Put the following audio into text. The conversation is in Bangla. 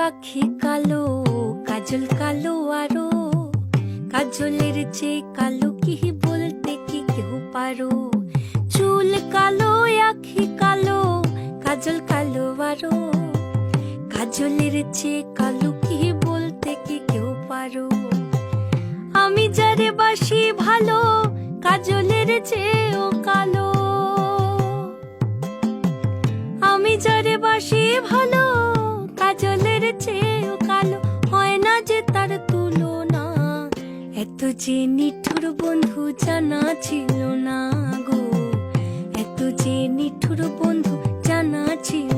আখি কালো, কাজল কালো আরো, কাজলের চেয়ে কালো কি বলতে কি কেউ পারো? চুল কালো, আখি কালো, কাজল কালো আরো, কাজলের চেয়ে কালো কি বলতে কি কেউ পারো? আমি যারে বাসি ভালো, কাজলের চেয়েও কালো। আমি যারে বাসি ভালো, কাজলের চেয়েও কালো। হয় না যে তার তুলনা, এত যে নিঠুর বন্ধু জানা ছিল না গো, এত যে নিঠুর বন্ধু জানা ছিল